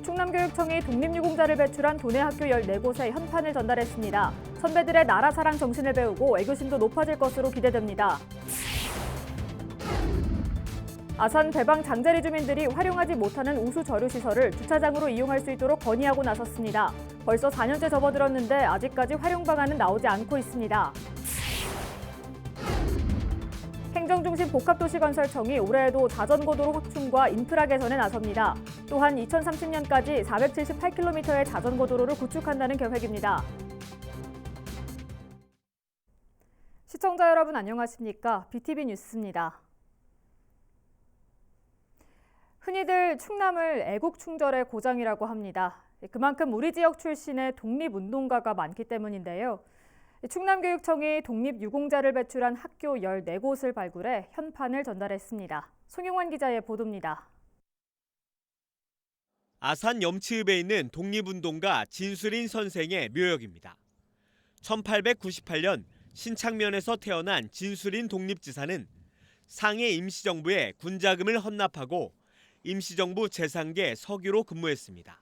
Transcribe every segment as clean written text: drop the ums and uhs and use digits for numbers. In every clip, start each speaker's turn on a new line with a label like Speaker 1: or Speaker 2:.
Speaker 1: 충남교육청이 독립유공자를 배출한 도내 학교 14곳에 현판을 전달했습니다. 선배들의 나라 사랑 정신을 배우고 애교심도 높아질 것으로 기대됩니다. 아산 배방 장자리 주민들이 활용하지 못하는 우수 저류 시설을 주차장으로 이용할 수 있도록 건의하고 나섰습니다. 벌써 4년째 접어들었는데 아직까지 활용 방안은 나오지 않고 있습니다. 행정중심 복합도시건설청이 올해에도 자전거도로 확충과 인프라 개선에 나섭니다. 또한 2030년까지 478km의 자전거도로를 구축한다는 계획입니다. 시청자 여러분 안녕하십니까? BTV 뉴스입니다. 흔히들 충남을 애국충절의 고장이라고 합니다. 그만큼 우리 지역 출신의 독립운동가가 많기 때문인데요. 충남교육청이 독립유공자를 배출한 학교 14곳을 발굴해 현판을 전달했습니다. 송영환 기자의 보도입니다.
Speaker 2: 아산 염치읍에 있는 독립운동가 진수린 선생의 묘역입니다. 1898년 신창면에서 태어난 진수린 독립지사는 상해 임시정부에 군자금을 헌납하고 임시정부 제3계 서기로 근무했습니다.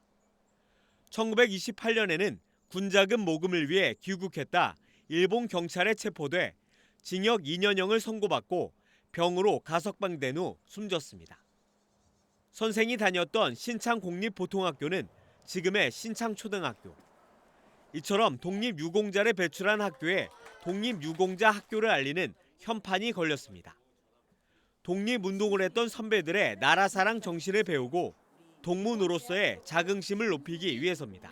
Speaker 2: 1928년에는 군자금 모금을 위해 귀국했다 일본 경찰에 체포돼 징역 2년형을 선고받고 병으로 가석방된 후 숨졌습니다. 선생이 다녔던 신창공립보통학교는 지금의 신창초등학교. 이처럼 독립유공자를 배출한 학교에 독립유공자 학교를 알리는 현판이 걸렸습니다. 독립운동을 했던 선배들의 나라사랑 정신을 배우고 동문으로서의 자긍심을 높이기 위해서입니다.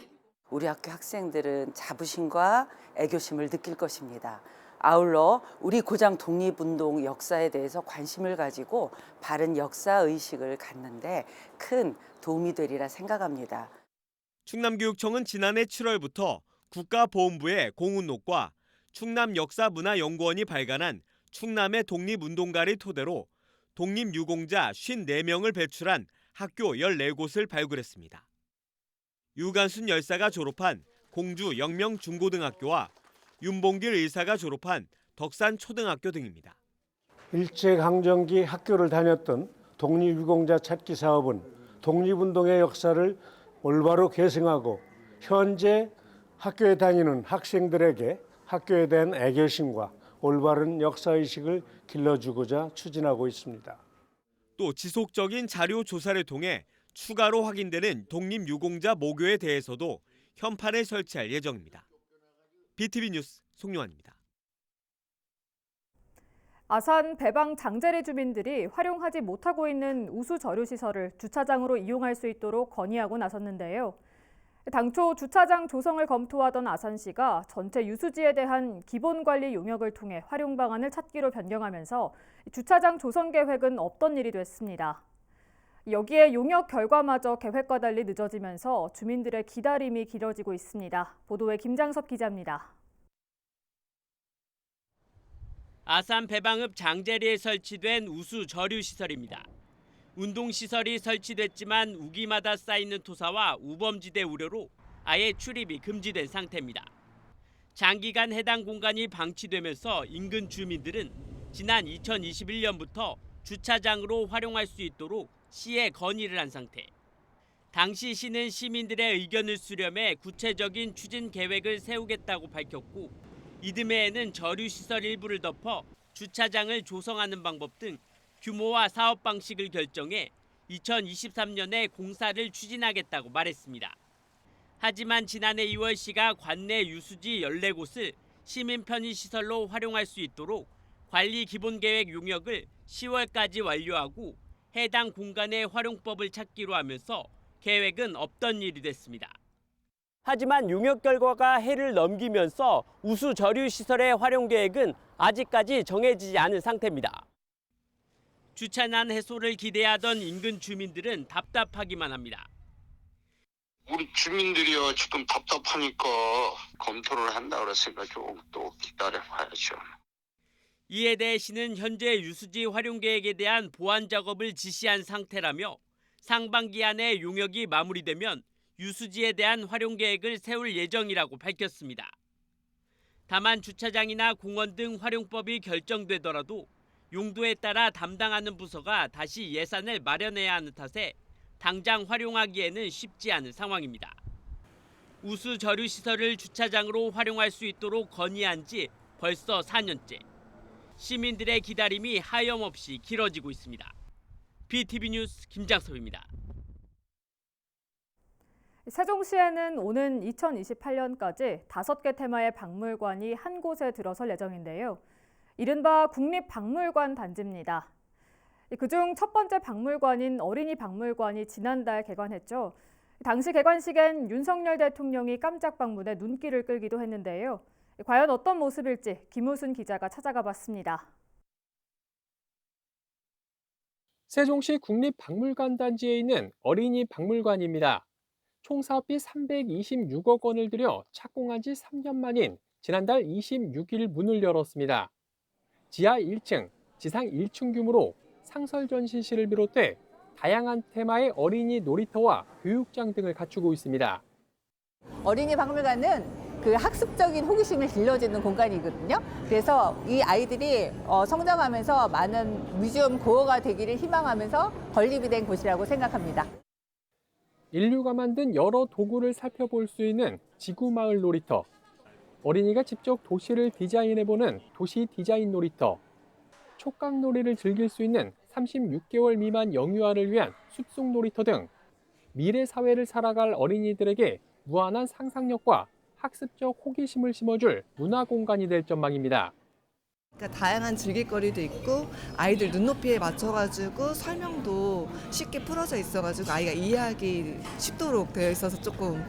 Speaker 3: 우리 학교 학생들은 자부심과 애교심을 느낄 것입니다. 아울러 우리 고장 독립운동 역사에 대해서 관심을 가지고 바른 역사의식을 갖는데 큰 도움이 되리라 생각합니다.
Speaker 2: 충남교육청은 지난해 7월부터 국가보훈부의 공훈록과 충남역사문화연구원이 발간한 충남의 독립운동가를 토대로 독립유공자 54명을 배출한 학교 14곳을 발굴했습니다. 유관순 열사가 졸업한 공주 영명중고등학교와 윤봉길 의사가 졸업한 덕산초등학교 등입니다.
Speaker 4: 일제강점기 학교를 다녔던 독립유공자 찾기 사업은 독립운동의 역사를 올바로 계승하고 현재 학교에 다니는 학생들에게 학교에 대한 애교심과 올바른 역사의식을 길러주고자 추진하고 있습니다.
Speaker 2: 또 지속적인 자료 조사를 통해 추가로 확인되는 독립유공자 모교에 대해서도 현판을 설치할 예정입니다. BTV 뉴스 송용환입니다.
Speaker 1: 아산 배방 장자리 주민들이 활용하지 못하고 있는 우수 저류 시설을 주차장으로 이용할 수 있도록 건의하고 나섰는데요. 당초 주차장 조성을 검토하던 아산시가 전체 유수지에 대한 기본관리 용역을 통해 활용 방안을 찾기로 변경하면서 주차장 조성 계획은 없던 일이 됐습니다. 여기에 용역 결과마저 계획과 달리 늦어지면서 주민들의 기다림이 길어지고 있습니다. 보도에 김장섭 기자입니다.
Speaker 5: 아산 배방읍 장제리에 설치된 우수 저류 시설입니다. 운동시설이 설치됐지만 우기마다 쌓이는 토사와 우범지대 우려로 아예 출입이 금지된 상태입니다. 장기간 해당 공간이 방치되면서 인근 주민들은 지난 2021년부터 주차장으로 활용할 수 있도록 시에 건의를 한 상태. 당시 시는 시민들의 의견을 수렴해 구체적인 추진 계획을 세우겠다고 밝혔고 이듬해에는 저류시설 일부를 덮어 주차장을 조성하는 방법 등 규모와 사업 방식을 결정해 2023년에 공사를 추진하겠다고 말했습니다. 하지만 지난해 2월 시가 관내 유수지 14곳을 시민 편의시설로 활용할 수 있도록 관리 기본계획 용역을 10월까지 완료하고 해당 공간의 활용법을 찾기로 하면서 계획은 없던 일이 됐습니다. 하지만 용역 결과가 해를 넘기면서 우수 저류 시설의 활용 계획은 아직까지 정해지지 않은 상태입니다. 주차난 해소를 기대하던 인근 주민들은 답답하기만 합니다.
Speaker 6: 우리 주민들이요 지금 답답하니까 검토를 한다 그랬으니까 조금 또 기다려봐야죠.
Speaker 5: 이에 대해 시는 현재 유수지 활용 계획에 대한 보완 작업을 지시한 상태라며 상반기 안에 용역이 마무리되면 유수지에 대한 활용 계획을 세울 예정이라고 밝혔습니다. 다만 주차장이나 공원 등 활용법이 결정되더라도 용도에 따라 담당하는 부서가 다시 예산을 마련해야 하는 탓에 당장 활용하기에는 쉽지 않은 상황입니다. 우수 저류 시설을 주차장으로 활용할 수 있도록 건의한 지 벌써 4년째. 시민들의 기다림이 하염없이 길어지고 있습니다. BTV 뉴스 김장섭입니다.
Speaker 1: 세종시에는 오는 2028년까지 5개 테마의 박물관이 한 곳에 들어설 예정인데요. 이른바 국립박물관 단지입니다. 그중 첫 번째 박물관인 어린이 박물관이 지난달 개관했죠. 당시 개관식엔 윤석열 대통령이 깜짝 방문해 눈길을 끌기도 했는데요. 과연 어떤 모습일지 김우순 기자가 찾아가 봤습니다.
Speaker 7: 세종시 국립박물관 단지에 있는 어린이 박물관입니다. 총 사업비 326억 원을 들여 착공한 지 3년 만인 지난달 26일 문을 열었습니다. 지하 1층, 지상 1층 규모로 상설 전시실을 비롯해 다양한 테마의 어린이 놀이터와 교육장 등을 갖추고 있습니다.
Speaker 8: 어린이 박물관은 그 학습적인 호기심을 길러주는 공간이거든요. 그래서 이 아이들이 성장하면서 많은 뮤지엄 고어가 되기를 희망하면서 건립이 된 곳이라고 생각합니다.
Speaker 7: 인류가 만든 여러 도구를 살펴볼 수 있는 지구마을 놀이터, 어린이가 직접 도시를 디자인해보는 도시 디자인 놀이터, 촉각놀이를 즐길 수 있는 36개월 미만 영유아를 위한 숲속 놀이터 등 미래 사회를 살아갈 어린이들에게 무한한 상상력과 학습적 호기심을 심어줄 문화 공간이 될 전망입니다.
Speaker 9: 그러니까 다양한 즐길거리도 있고 아이들 눈높이에 맞춰가지고 설명도 쉽게 풀어져 있어가지고 아이가 이해하기 쉽도록 되어 있어서 조금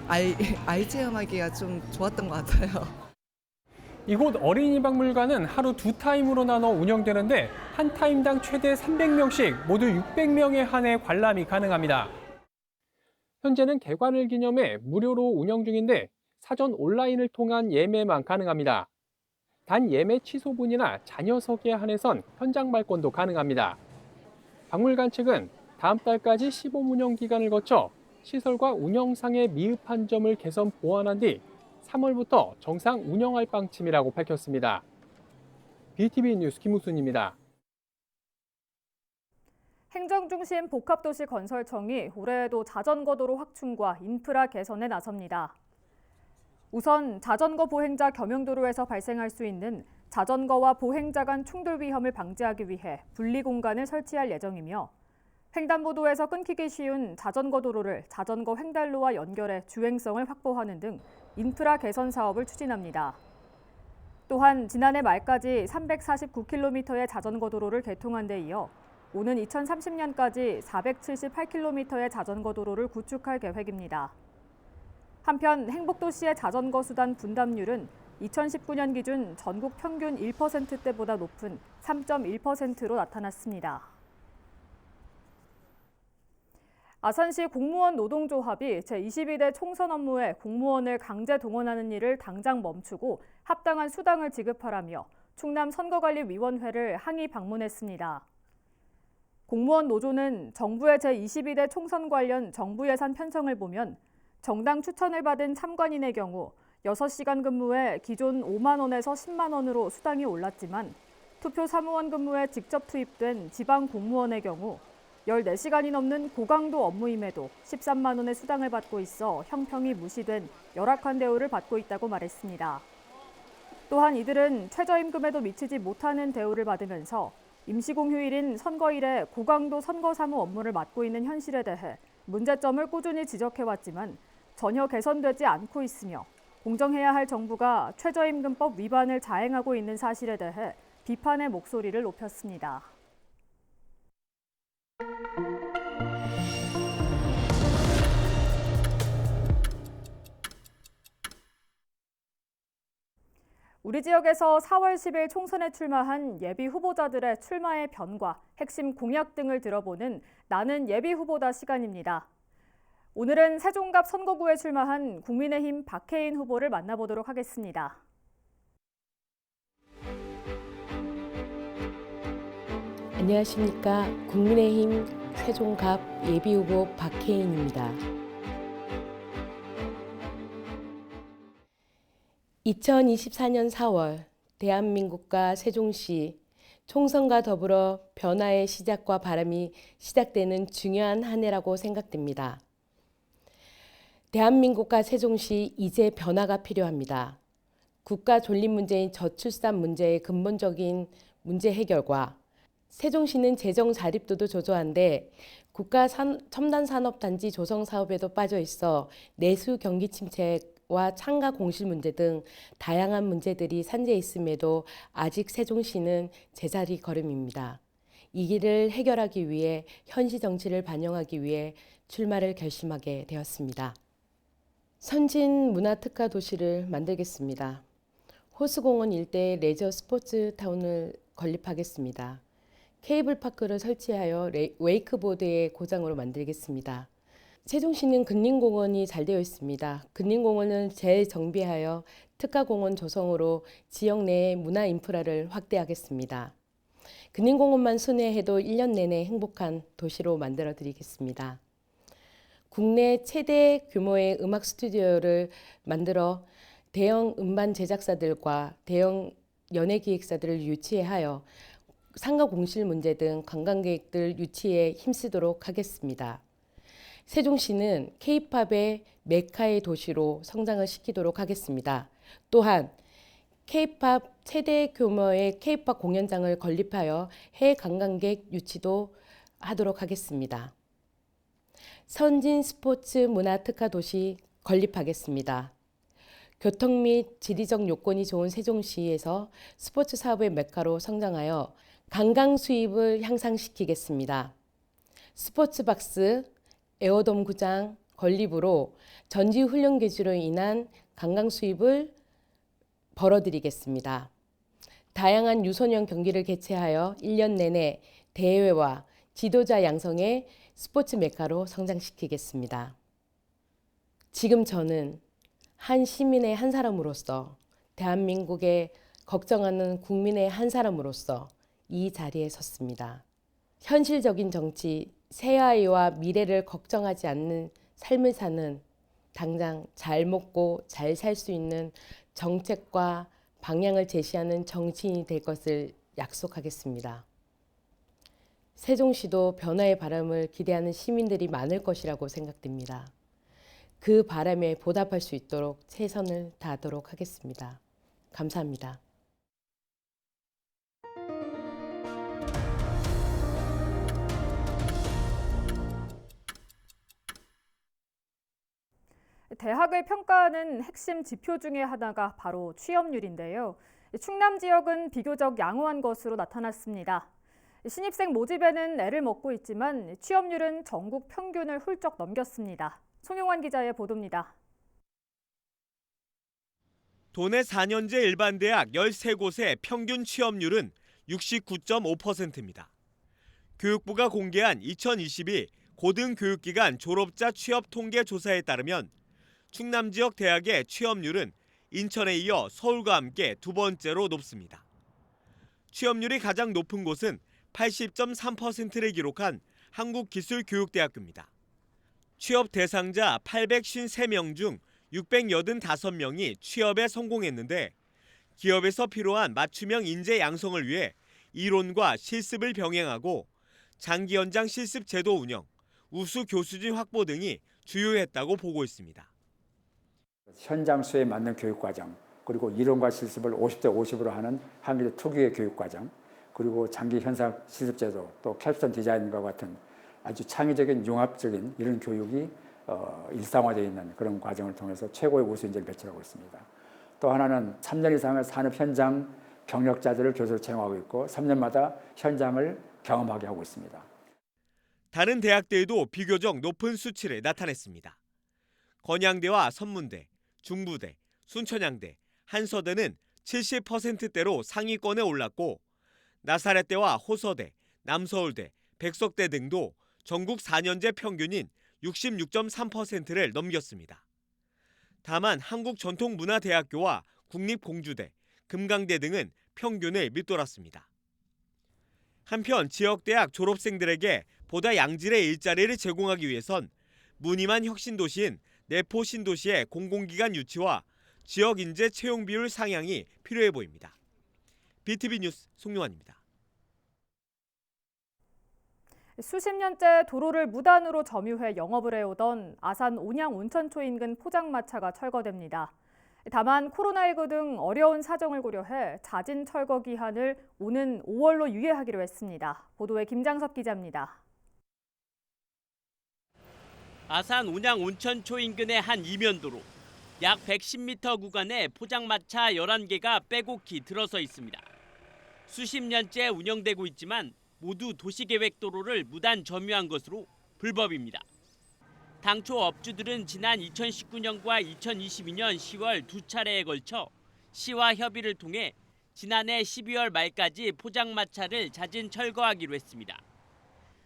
Speaker 9: 아이 체험하기가 좀 좋았던 것 같아요.
Speaker 7: 이곳 어린이 박물관은 하루 2타임으로 나눠 운영되는데 한 타임당 최대 300명씩 모두 600명에 한해 관람이 가능합니다. 현재는 개관을 기념해 무료로 운영 중인데 사전 온라인을 통한 예매만 가능합니다. 단 예매 취소분이나 자녀석에 한해선 현장 발권도 가능합니다. 박물관 측은 다음 달까지 시범 운영 기간을 거쳐 시설과 운영상의 미흡한 점을 개선 보완한 뒤 3월부터 정상 운영할 방침이라고 밝혔습니다. BTV 뉴스 김우순입니다.
Speaker 1: 행정중심 복합도시건설청이 올해에도 자전거도로 확충과 인프라 개선에 나섭니다. 우선 자전거 보행자 겸용도로에서 발생할 수 있는 자전거와 보행자 간 충돌 위험을 방지하기 위해 분리 공간을 설치할 예정이며 횡단보도에서 끊기기 쉬운 자전거 도로를 자전거 횡단로와 연결해 주행성을 확보하는 등 인프라 개선 사업을 추진합니다. 또한 지난해 말까지 349km의 자전거 도로를 개통한 데 이어 오는 2030년까지 478km의 자전거 도로를 구축할 계획입니다. 한편 행복도시의 자전거 수단 분담률은 2019년 기준 전국 평균 1%대보다 높은 3.1%로 나타났습니다. 아산시 공무원 노동조합이 제22대 총선 업무에 공무원을 강제 동원하는 일을 당장 멈추고 합당한 수당을 지급하라며 충남선거관리위원회를 항의 방문했습니다. 공무원 노조는 정부의 제22대 총선 관련 정부 예산 편성을 보면 정당 추천을 받은 참관인의 경우 6시간 근무에 기존 5만 원에서 10만 원으로 수당이 올랐지만 투표 사무원 근무에 직접 투입된 지방 공무원의 경우 14시간이 넘는 고강도 업무임에도 13만 원의 수당을 받고 있어 형평이 무시된 열악한 대우를 받고 있다고 말했습니다. 또한 이들은 최저임금에도 미치지 못하는 대우를 받으면서 임시공휴일인 선거일에 고강도 선거사무 업무를 맡고 있는 현실에 대해 문제점을 꾸준히 지적해왔지만 전혀 개선되지 않고 있으며 공정해야 할 정부가 최저임금법 위반을 자행하고 있는 사실에 대해 비판의 목소리를 높였습니다. 우리 지역에서 4월 10일 총선에 출마한 예비 후보자들의 출마의 변과, 핵심 공약 등을 들어보는 나는 예비 후보다 시간입니다. 오늘은 세종갑 선거구에 출마한 국민의힘 박혜인 후보를 만나보도록 하겠습니다.
Speaker 10: 안녕하십니까. 국민의힘 세종갑 예비후보 박혜인입니다. 2024년 4월 대한민국과 세종시 총선과 더불어 변화의 시작과 바람이 시작되는 중요한 한 해라고 생각됩니다. 대한민국과 세종시 이제 변화가 필요합니다. 국가 존립 문제인 저출산 문제의 근본적인 문제 해결과 세종시는 재정 자립도도 저조한데 국가 첨단 산업 단지 조성 사업에도 빠져 있어 내수 경기 침체와 창가 공실 문제 등 다양한 문제들이 산재해 있음에도 아직 세종시는 제자리 걸음입니다. 이 길을 해결하기 위해 현시 정치를 반영하기 위해 출마를 결심하게 되었습니다. 선진 문화 특화 도시를 만들겠습니다. 호수공원 일대에 레저 스포츠 타운을 건립하겠습니다. 케이블파크를 설치하여 웨이크보드의 고장으로 만들겠습니다. 세종시는 근린공원이 잘 되어 있습니다. 근린공원을 재정비하여 특화공원 조성으로 지역 내의 문화 인프라를 확대하겠습니다. 근린공원만 순회해도 1년 내내 행복한 도시로 만들어 드리겠습니다. 국내 최대 규모의 음악 스튜디오를 만들어 대형 음반 제작사들과 대형 연예기획사들을 유치하여 상가 공실 문제 등 관광객들 유치에 힘쓰도록 하겠습니다. 세종시는 K-팝의 메카의 도시로 성장을 시키도록 하겠습니다. 또한 K-팝 최대 규모의 K-팝 공연장을 건립하여 해외 관광객 유치도 하도록 하겠습니다. 선진 스포츠 문화 특화 도시 건립하겠습니다. 교통 및 지리적 요건이 좋은 세종시에서 스포츠 사업의 메카로 성장하여 관광 수입을 향상시키겠습니다. 스포츠박스, 에어돔 구장 건립으로 전지 훈련 개주로 인한 관광 수입을 벌어들이겠습니다. 다양한 유소년 경기를 개최하여 1년 내내 대회와 지도자 양성의 스포츠 메카로 성장시키겠습니다. 지금 저는 한 시민의 한 사람으로서 대한민국에 걱정하는 국민의 한 사람으로서 이 자리에 섰습니다. 현실적인 정치, 새아이와 미래를 걱정하지 않는 삶을 사는 당장 잘 먹고 잘 살 수 있는 정책과 방향을 제시하는 정치인이 될 것을 약속하겠습니다. 세종시도 변화의 바람을 기대하는 시민들이 많을 것이라고 생각됩니다. 그 바람에 보답할 수 있도록 최선을 다하도록 하겠습니다. 감사합니다.
Speaker 1: 대학을 평가하는 핵심 지표 중에 하나가 바로 취업률인데요. 충남 지역은 비교적 양호한 것으로 나타났습니다. 신입생 모집에는 애를 먹고 있지만 취업률은 전국 평균을 훌쩍 넘겼습니다. 송용환 기자의 보도입니다.
Speaker 2: 도내 4년제 일반대학 13곳의 평균 취업률은 69.5%입니다. 교육부가 공개한 2022 고등교육기관 졸업자 취업 통계 조사에 따르면 충남 지역 대학의 취업률은 인천에 이어 서울과 함께 두 번째로 높습니다. 취업률이 가장 높은 곳은 80.3%를 기록한 한국기술교육대학교입니다. 취업 대상자 853명 중 685명이 취업에 성공했는데 기업에서 필요한 맞춤형 인재 양성을 위해 이론과 실습을 병행하고 장기 연장 실습 제도 운영, 우수 교수진 확보 등이 주요했다고 보고 있습니다.
Speaker 11: 현장 수에 맞는 교육과정, 그리고 이론과 실습을 50대 50으로 하는 한국의 특유의 교육과정, 그리고 장기 현상 실습제도, 또 캡스톤 디자인과 같은 아주 창의적인 융합적인 이런 교육이 일상화되어 있는 그런 과정을 통해서 최고의 우수 인재를 배출하고 있습니다. 또 하나는 3년 이상의 산업 현장 경력자들을 교수로 채용하고 있고 3년마다 현장을 경험하게 하고 있습니다.
Speaker 2: 다른 대학들도 비교적 높은 수치를 나타냈습니다. 건양대와 선문대, 중부대, 순천향대, 한서대는 70%대로 상위권에 올랐고 나사렛대와 호서대, 남서울대, 백석대 등도 전국 4년제 평균인 66.3%를 넘겼습니다. 다만 한국전통문화대학교와 국립공주대, 금강대 등은 평균을 밑돌았습니다. 한편 지역대학 졸업생들에게 보다 양질의 일자리를 제공하기 위해선 무늬만 혁신도시인 내포 신도시의 공공기관 유치와 지역 인재 채용 비율 상향이 필요해 보입니다. BTV 뉴스 송용환입니다.
Speaker 1: 수십 년째 도로를 무단으로 점유해 영업을 해오던 아산 온양 온천초 인근 포장마차가 철거됩니다. 다만 코로나19 등 어려운 사정을 고려해 자진 철거 기한을 오는 5월로 유예하기로 했습니다. 보도에 김장섭 기자입니다.
Speaker 5: 아산 온양 온천초 인근의 한 이면도로 약 110m 구간에 포장마차 11개가 빼곡히 들어서 있습니다. 수십 년째 운영되고 있지만 모두 도시계획도로를 무단 점유한 것으로 불법입니다. 당초 업주들은 지난 2019년과 2022년 10월 두 차례에 걸쳐 시와 협의를 통해 지난해 12월 말까지 포장마차를 자진 철거하기로 했습니다.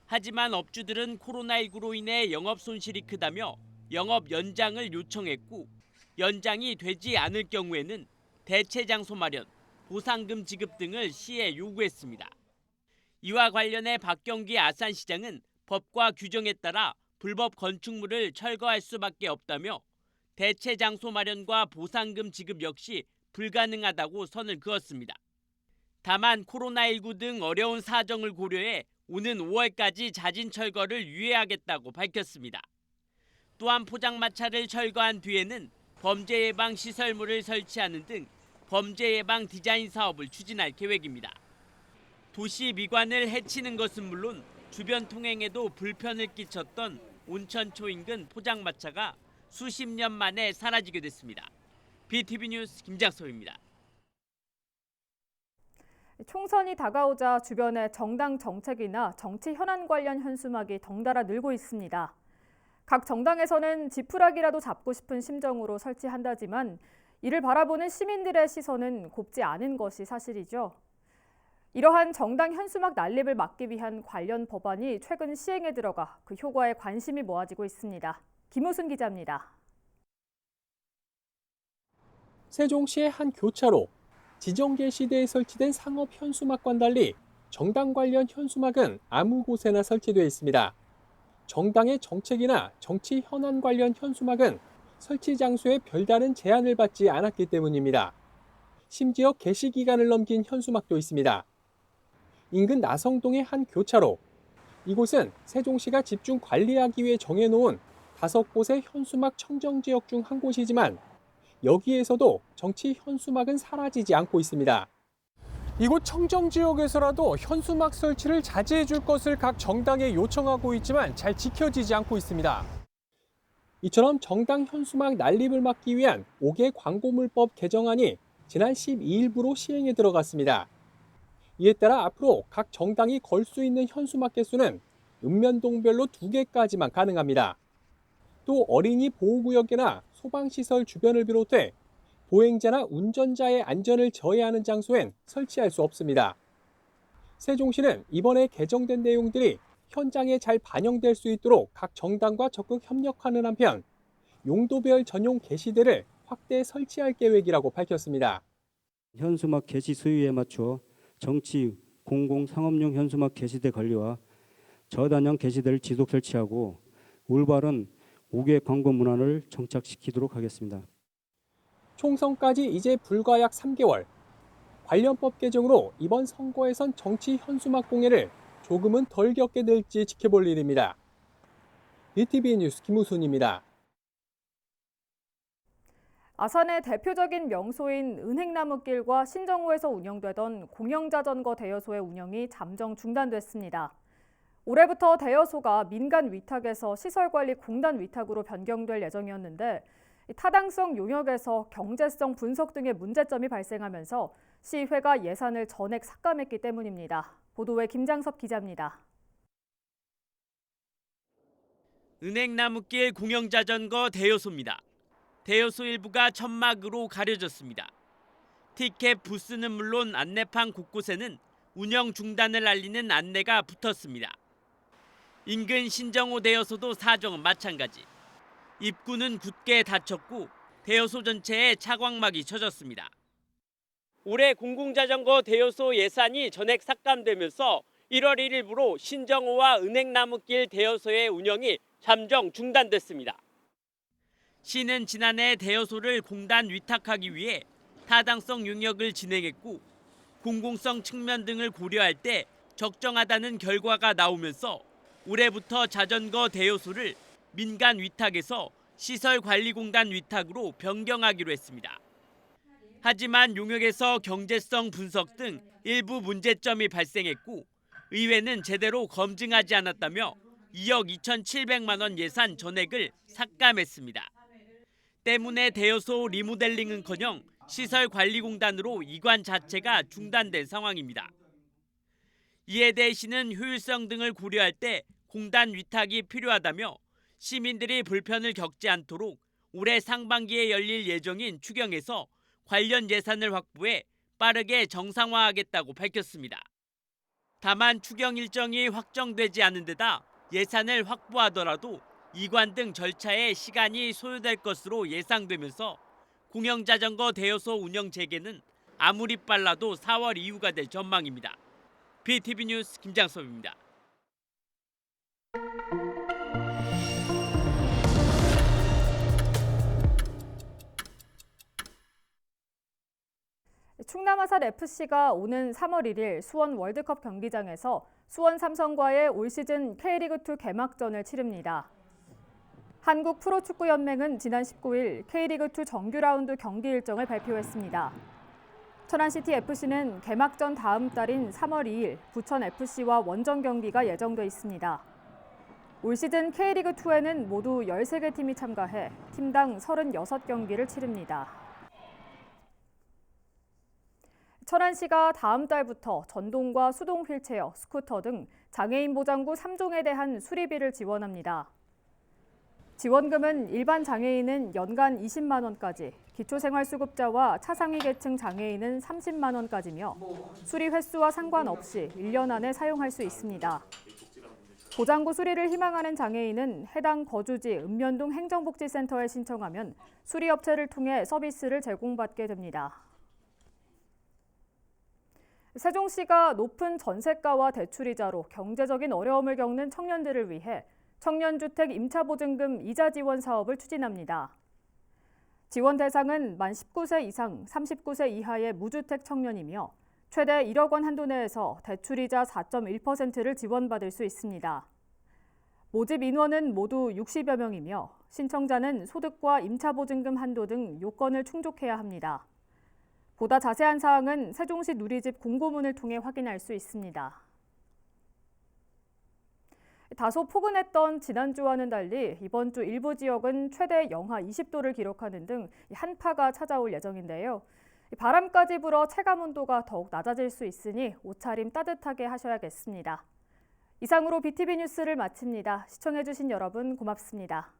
Speaker 5: 하지만 업주들은 코로나19로 인해 영업 손실이 크다며 영업 연장을 요청했고 연장이 되지 않을 경우에는 대체 장소 마련, 보상금 지급 등을 시에 요구했습니다. 이와 관련해 박경기 아산시장은 법과 규정에 따라 불법 건축물을 철거할 수밖에 없다며 대체 장소 마련과 보상금 지급 역시 불가능하다고 선을 그었습니다. 다만 코로나19 등 어려운 사정을 고려해 오는 5월까지 자진 철거를 유예하겠다고 밝혔습니다. 또한 포장마차를 철거한 뒤에는 범죄 예방 시설물을 설치하는 등 범죄 예방 디자인 사업을 추진할 계획입니다. 도시 미관을 해치는 것은 물론 주변 통행에도 불편을 끼쳤던 온천초 인근 포장마차가 수십 년 만에 사라지게 됐습니다. BTV 뉴스 김장섭입니다.
Speaker 1: 총선이 다가오자 주변에 정당 정책이나 정치 현안 관련 현수막이 덩달아 늘고 있습니다. 각 정당에서는 지푸라기라도 잡고 싶은 심정으로 설치한다지만 이를 바라보는 시민들의 시선은 곱지 않은 것이 사실이죠. 이러한 정당 현수막 난립을 막기 위한 관련 법안이 최근 시행에 들어가 그 효과에 관심이 모아지고 있습니다. 김우순 기자입니다.
Speaker 7: 세종시의 한 교차로, 지정 게시대에 설치된 상업 현수막과는 달리 정당 관련 현수막은 아무 곳에나 설치되어 있습니다. 정당의 정책이나 정치 현안 관련 현수막은 설치 장소에 별다른 제한을 받지 않았기 때문입니다. 심지어 게시 기간을 넘긴 현수막도 있습니다. 인근 나성동의 한 교차로. 이곳은 세종시가 집중 관리하기 위해 정해놓은 5곳의 현수막 청정 지역 중 한 곳이지만 여기에서도 정치 현수막은 사라지지 않고 있습니다. 이곳 청정 지역에서라도 현수막 설치를 자제해 줄 것을 각 정당에 요청하고 있지만 잘 지켜지지 않고 있습니다. 이처럼 정당 현수막 난립을 막기 위한 5개 광고물법 개정안이 지난 12일부로 시행에 들어갔습니다. 이에 따라 앞으로 각 정당이 걸 수 있는 현수막 개수는 읍면동별로 2개까지만 가능합니다. 또 어린이 보호구역이나 소방시설 주변을 비롯해 보행자나 운전자의 안전을 저해하는 장소엔 설치할 수 없습니다. 세종시는 이번에 개정된 내용들이 현장에 잘 반영될 수 있도록 각 정당과 적극 협력하는 한편 용도별 전용 게시대를 확대 설치할 계획이라고 밝혔습니다.
Speaker 12: 현수막 게시 수요에 맞춰 정치, 공공, 상업용 현수막 게시대 관리와 저단형 게시대를 지속 설치하고 올바른 5개 광고 문안을 정착시키도록 하겠습니다.
Speaker 7: 총선까지 이제 불과 약 3개월. 관련 법 개정으로 이번 선거에선 정치 현수막 공해를 조금은 덜 겪게 될지 지켜볼 일입니다. BTV 뉴스 김우순입니다.
Speaker 1: 아산의 대표적인 명소인 은행나무길과 신정호에서 운영되던 공영자전거 대여소의 운영이 잠정 중단됐습니다. 올해부터 대여소가 민간 위탁에서 시설관리공단 위탁으로 변경될 예정이었는데 타당성 용역에서 경제성 분석 등의 문제점이 발생하면서 시회가 예산을 전액 삭감했기 때문입니다. 보도에 김장섭 기자입니다.
Speaker 5: 은행나무길 공영자전거 대여소입니다. 대여소 일부가 천막으로 가려졌습니다. 티켓 부스는 물론 안내판 곳곳에는 운영 중단을 알리는 안내가 붙었습니다. 인근 신정호 대여소도 사정은 마찬가지. 입구는 굳게 닫혔고 대여소 전체에 차광막이 쳐졌습니다. 올해 공공자전거 대여소 예산이 전액 삭감되면서 1월 1일부로 신정호와 은행나무길 대여소의 운영이 잠정 중단됐습니다. 시는 지난해 대여소를 공단 위탁하기 위해 타당성 용역을 진행했고 공공성 측면 등을 고려할 때 적정하다는 결과가 나오면서 올해부터 자전거 대여소를 민간 위탁에서 시설관리공단 위탁으로 변경하기로 했습니다. 하지만 용역에서 경제성 분석 등 일부 문제점이 발생했고 의회는 제대로 검증하지 않았다며 2억 2,700만 원 예산 전액을 삭감했습니다. 때문에 대여소 리모델링은커녕 시설관리공단으로 이관 자체가 중단된 상황입니다. 이에 대해 시는 효율성 등을 고려할 때 공단 위탁이 필요하다며 시민들이 불편을 겪지 않도록 올해 상반기에 열릴 예정인 추경에서 관련 예산을 확보해 빠르게 정상화하겠다고 밝혔습니다. 다만 추경 일정이 확정되지 않은 데다 예산을 확보하더라도 이관 등 절차에 시간이 소요될 것으로 예상되면서 공영자전거 대여소 운영 재개는 아무리 빨라도 4월 이후가 될 전망입니다. BTV 뉴스 김장섭입니다.
Speaker 1: 충남 아산 FC가 오는 3월 1일 수원 월드컵 경기장에서 수원 삼성과의 올 시즌 K리그2 개막전을 치릅니다. 한국 프로축구연맹은 지난 19일 K리그2 정규 라운드 경기 일정을 발표했습니다. 천안시티 FC는 개막전 다음 달인 3월 2일 부천 FC와 원정 경기가 예정돼 있습니다. 올 시즌 K리그2에는 모두 13개 팀이 참가해 팀당 36경기를 치릅니다. 천안시가 다음 달부터 전동과 수동 휠체어, 스쿠터 등 장애인 보장구 3종에 대한 수리비를 지원합니다. 지원금은 일반 장애인은 연간 20만 원까지, 기초생활수급자와 차상위 계층 장애인은 30만 원까지며 수리 횟수와 상관없이 1년 안에 사용할 수 있습니다. 보장구 수리를 희망하는 장애인은 해당 거주지 읍면동 행정복지센터에 신청하면 수리업체를 통해 서비스를 제공받게 됩니다. 세종시가 높은 전세가와 대출이자로 경제적인 어려움을 겪는 청년들을 위해 청년주택 임차보증금 이자 지원 사업을 추진합니다. 지원 대상은 만 19세 이상 39세 이하의 무주택 청년이며 최대 1억 원 한도 내에서 대출이자 4.1%를 지원받을 수 있습니다. 모집 인원은 모두 60여 명이며 신청자는 소득과 임차보증금 한도 등 요건을 충족해야 합니다. 보다 자세한 사항은 세종시 누리집 공고문을 통해 확인할 수 있습니다. 다소 포근했던 지난주와는 달리 이번 주 일부 지역은 최대 영하 20도를 기록하는 등 한파가 찾아올 예정인데요. 바람까지 불어 체감온도가 더욱 낮아질 수 있으니 옷차림 따뜻하게 하셔야겠습니다. 이상으로 BTV 뉴스를 마칩니다. 시청해주신 여러분 고맙습니다.